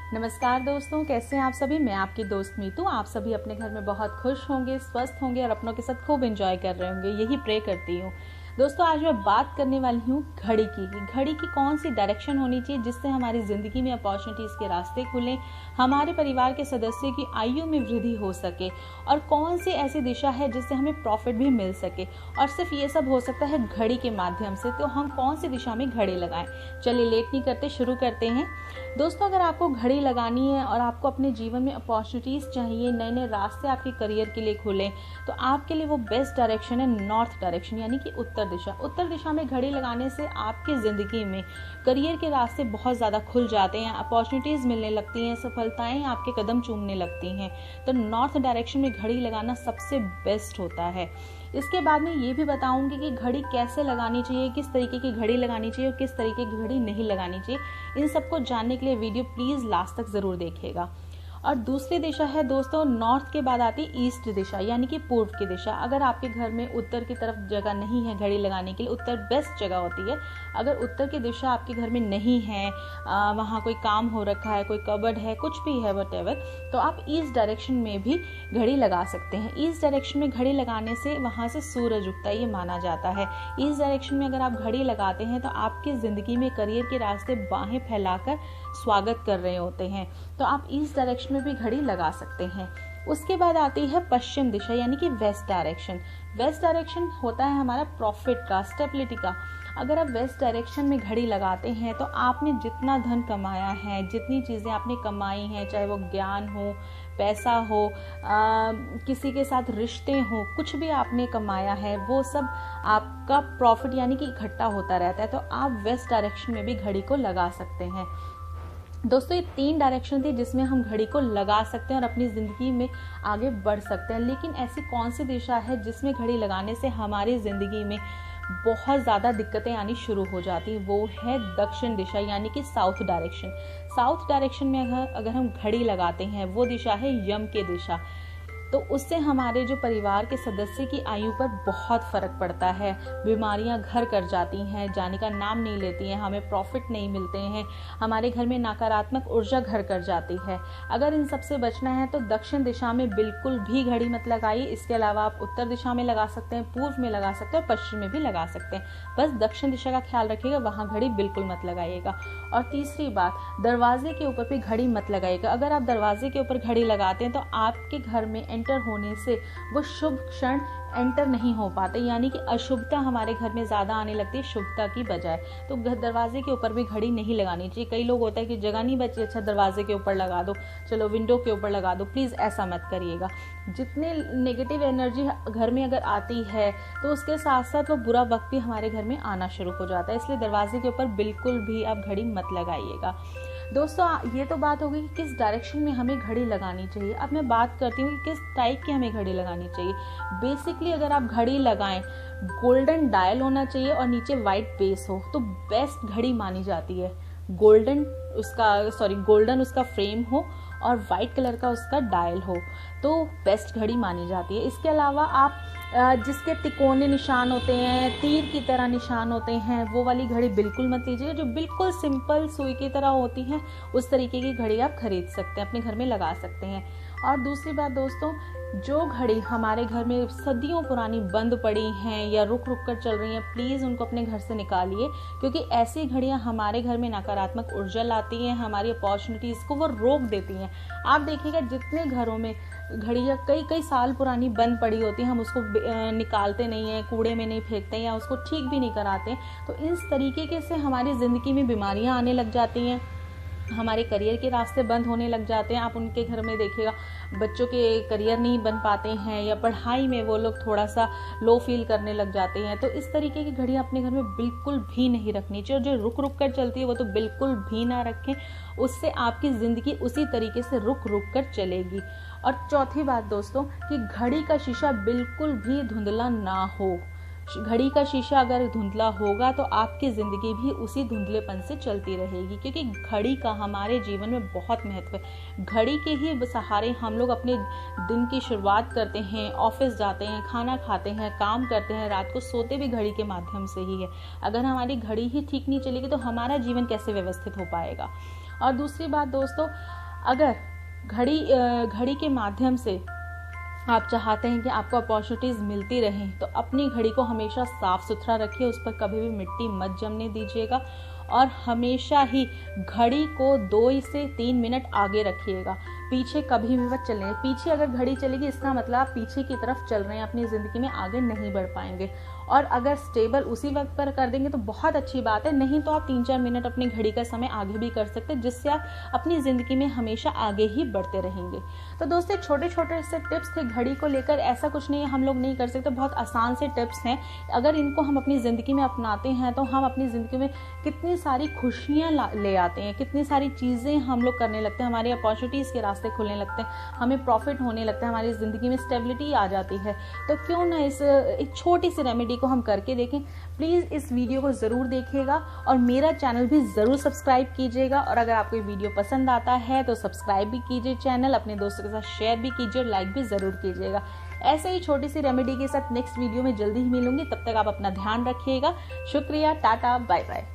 नमस्कार दोस्तों, कैसे हैं आप सभी। मैं आपकी दोस्त मीतू। आप सभी अपने घर में बहुत खुश होंगे, स्वस्थ होंगे और अपनों के साथ खूब एंजॉय कर रहे होंगे, यही प्रे करती हूँ। दोस्तों, आज मैं बात करने वाली हूँ घड़ी की। घड़ी की कौन सी डायरेक्शन होनी चाहिए जिससे हमारी जिंदगी में अपॉर्चुनिटीज के रास्ते खुलें, हमारे परिवार के सदस्यों की आयु में वृद्धि हो सके, और कौन सी ऐसी दिशा है जिससे हमें प्रॉफिट भी मिल सके। और सिर्फ ये सब हो सकता है घड़ी के माध्यम से। तो हम कौन सी दिशा में घड़ी लगाएं। चलिए लेट नहीं करते, शुरू करते हैं। दोस्तों, अगर आपको घड़ी लगानी है और आपको अपने जीवन में अपॉर्चुनिटीज चाहिए, नए नए रास्ते आपके करियर के लिए खुले, तो आपके लिए वो बेस्ट डायरेक्शन है नॉर्थ डायरेक्शन, यानी कि उत्तर दिशा। उत्तर दिशा में घड़ी लगाने से आपकी जिंदगी में करियर के रास्ते बहुत ज्यादा खुल जाते हैं, अपॉर्चुनिटीज मिलने लगती हैं, सफलताएं आपके कदम चूमने लगती हैं। तो नॉर्थ डायरेक्शन में घड़ी लगाना सबसे बेस्ट होता है। इसके बाद में ये भी बताऊंगी कि घड़ी कैसे लगानी चाहिए, किस तरीके की घड़ी लगानी चाहिए और किस तरीके की घड़ी नहीं लगानी चाहिए। इन सबको जानने के लिए वीडियो प्लीज लास्ट तक जरूर देखिएगा। और दूसरी दिशा है दोस्तों, नॉर्थ के बाद आती है ईस्ट दिशा, यानी कि पूर्व की दिशा। अगर आपके घर में उत्तर की तरफ जगह नहीं है घड़ी लगाने के लिए, उत्तर बेस्ट जगह होती है। अगर उत्तर की दिशा आपके घर में नहीं है, वहाँ कोई काम हो रखा है, कोई कबर्ड है, कुछ भी है व्हाटएवर, तो आप ईस्ट डायरेक्शन में भी घड़ी लगा सकते हैं। ईस्ट डायरेक्शन में घड़ी लगाने से वहाँ से सूरज उगता है, ये माना जाता है। ईस्ट डायरेक्शन में अगर आप घड़ी लगाते हैं तो आपकी जिंदगी में करियर के रास्ते बाहें फैलाकर स्वागत कर रहे होते हैं। तो आप ईस्ट डायरेक्शन में भी घड़ी लगा सकते हैं। उसके बाद आती है पश्चिम दिशा, यानी कि वेस्ट डायरेक्शन। वेस्ट डायरेक्शन होता है हमारा प्रॉफिट का, स्टेबिलिटी का। अगर आप वेस्ट डायरेक्शन में घड़ी लगाते हैं तो आपने जितना धन कमाया है, जितनी चीज़ें आपने कमाई हैं, चाहे वो ज्ञान हो, पैसा हो, किसी के साथ रिश्ते हो, कुछ भी आपने कमाया है, वो सब आपका प्रॉफिट यानी कि इकट्ठा होता रहता है। तो आप वेस्ट डायरेक्शन में भी घड़ी को लगा सकते हैं। दोस्तों, ये 3 डायरेक्शन थी जिसमें हम घड़ी को लगा सकते हैं और अपनी जिंदगी में आगे बढ़ सकते हैं। लेकिन ऐसी कौन सी दिशा है जिसमें घड़ी लगाने से हमारी जिंदगी में बहुत ज़्यादा दिक्कतें आनी शुरू हो जाती हैं? वो है दक्षिण दिशा, यानी कि साउथ डायरेक्शन। साउथ डायरेक्शन में अगर हम घड़ी लगाते हैं, वो दिशा है यम की दिशा। तो उससे हमारे जो परिवार के सदस्य की आयु पर बहुत फर्क पड़ता है। बीमारियां घर कर जाती हैं, जाने का नाम नहीं लेती हैं, हमें प्रॉफिट नहीं मिलते हैं, हमारे घर में नकारात्मक ऊर्जा घर कर जाती है। अगर इन सब से बचना है तो दक्षिण दिशा में बिल्कुल भी घड़ी मत लगाइए। इसके अलावा आप उत्तर दिशा में लगा सकते हैं, पूर्व में लगा सकते हैं और पश्चिम में भी लगा सकते हैं। बस दक्षिण दिशा का ख्याल रखिएगा, वहां घड़ी बिल्कुल मत लगाइएगा। और तीसरी बात, दरवाजे के ऊपर भी घड़ी मत लगाइएगा। अगर आप दरवाजे के ऊपर घड़ी लगाते हैं तो आपके घर में एंटर होने से वो शुभ क्षण एंटर नहीं हो पाते, यानी कि अशुभता हमारे घर में ज्यादा आने लगती है शुभता की बजाय। तो दरवाजे के ऊपर भी घड़ी नहीं लगानी चाहिए। कई लोग होता है कि जगह नहीं बची, अच्छा दरवाजे के ऊपर लगा दो, चलो विंडो के ऊपर लगा दो। प्लीज ऐसा मत करिएगा। जितने नेगेटिव एनर्जी घर में अगर आती है तो उसके साथ साथ वो बुरा वक्त भी हमारे घर में आना शुरू हो जाता है। इसलिए दरवाजे के ऊपर बिल्कुल भी आप घड़ी मत लगाइएगा। दोस्तों, ये तो बात हो गई कि किस डायरेक्शन में हमें घड़ी लगानी चाहिए। अब मैं बात करती हूँ कि किस टाइप की हमें घड़ी लगानी चाहिए। बेसिकली अगर आप घड़ी लगाएं, गोल्डन डायल होना चाहिए और नीचे व्हाइट बेस हो तो बेस्ट घड़ी मानी जाती है। गोल्डन उसका फ्रेम हो और व्हाइट कलर का उसका डायल हो तो बेस्ट घड़ी मानी जाती है। इसके अलावा आप जिसके तिकोने निशान होते हैं, तीर की तरह निशान होते हैं, वो वाली घड़ी बिल्कुल मत लीजिए। जो बिल्कुल सिंपल सुई की तरह होती है, उस तरीके की घड़ी आप खरीद सकते हैं, अपने घर में लगा सकते हैं। और दूसरी बात दोस्तों, जो घड़ी हमारे घर में सदियों पुरानी बंद पड़ी हैं या रुक रुक कर चल रही हैं, प्लीज उनको अपने घर से निकालिए, क्योंकि ऐसी घड़ियां हमारे घर में नकारात्मक ऊर्जा लाती हैं, हमारी अपॉर्चुनिटीज को वो रोक देती हैं। आप देखिएगा जितने घरों में घड़ियां कई साल पुरानी बंद पड़ी होती है, हम उसको निकालते नहीं है, कूड़े में नहीं फेंकते या उसको ठीक भी नहीं कराते, तो इस तरीके से हमारी जिंदगी में बीमारियां आने लग जाती हैं, हमारे करियर के रास्ते बंद होने लग जाते हैं। आप उनके घर में देखिएगा बच्चों के करियर नहीं बन पाते हैं या पढ़ाई में वो लोग थोड़ा सा लो फील करने लग जाते हैं। तो इस तरीके की घड़ियां अपने घर में बिल्कुल भी नहीं रखनी चाहिए। और जो रुक रुक कर चलती है वो तो बिल्कुल भी ना रखें, उससे आपकी जिंदगी उसी तरीके से रुक रुक कर चलेगी। और चौथी बात दोस्तों, कि घड़ी का शीशा बिल्कुल भी धुंधला ना हो। घड़ी का शीशा अगर धुंधला होगा तो आपकी जिंदगी भी उसी धुंधलेपन से चलती रहेगी, क्योंकि घड़ी का हमारे जीवन में बहुत महत्व है। घड़ी के ही सहारे हम लोग अपने दिन की शुरुआत करते हैं, ऑफिस जाते हैं, खाना खाते हैं, काम करते हैं, रात को सोते भी घड़ी के माध्यम से ही है। अगर हमारी घड़ी ही ठीक नहीं चलेगी तो हमारा जीवन कैसे व्यवस्थित हो पाएगा। और दूसरी बात दोस्तों, अगर घड़ी के माध्यम से आप चाहते हैं कि आपको अपॉर्चुनिटीज़ मिलती रहें तो अपनी घड़ी को हमेशा साफ सुथरा रखिए, उस पर कभी भी मिट्टी मत जमने दीजिएगा और हमेशा ही घड़ी को 2 से 3 मिनट आगे रखिएगा, पीछे कभी भी मत चलें। पीछे अगर घड़ी चलेगी इसका मतलब आप पीछे की तरफ चल रहे हैं, अपनी ज़िंदगी में आगे नहीं बढ़ पाएंगे। और अगर स्टेबल उसी वक्त पर कर देंगे तो बहुत अच्छी बात है, नहीं तो आप 3-4 मिनट अपनी घड़ी का समय आगे भी कर सकते हैं, जिससे आप अपनी ज़िंदगी में हमेशा आगे ही बढ़ते रहेंगे। तो दोस्तों छोटे छोटे से टिप्स थे घड़ी को लेकर, ऐसा कुछ नहीं है हम लोग नहीं कर सकते, बहुत आसान से टिप्स हैं। अगर इनको हम अपनी ज़िंदगी में अपनाते हैं तो हम अपनी ज़िंदगी में कितनी सारी खुशियाँ ले आते हैं, कितनी सारी चीज़ें हम लोग करने लगते हैं, हमारी अपॉर्चुनिटीज़ के रास्ते खुलने लगते हैं, हमें प्रॉफिट होने लगता है, हमारी ज़िंदगी में स्टेबिलिटी आ जाती है। तो क्यों ना इस एक छोटी सी रेमेडी को हम करके देखें। प्लीज़ इस वीडियो को ज़रूर देखिएगा और मेरा चैनल भी ज़रूर सब्सक्राइब कीजिएगा। और अगर आपको ये वीडियो पसंद आता है तो सब्सक्राइब भी कीजिए चैनल, अपने दोस्तों के साथ शेयर भी कीजिए और लाइक भी ज़रूर कीजिएगा। ऐसे ही छोटी सी रेमेडी के साथ नेक्स्ट वीडियो में जल्दी ही मिलूंगी, तब तक आप अपना ध्यान रखिएगा। शुक्रिया, टाटा, बाय बाय।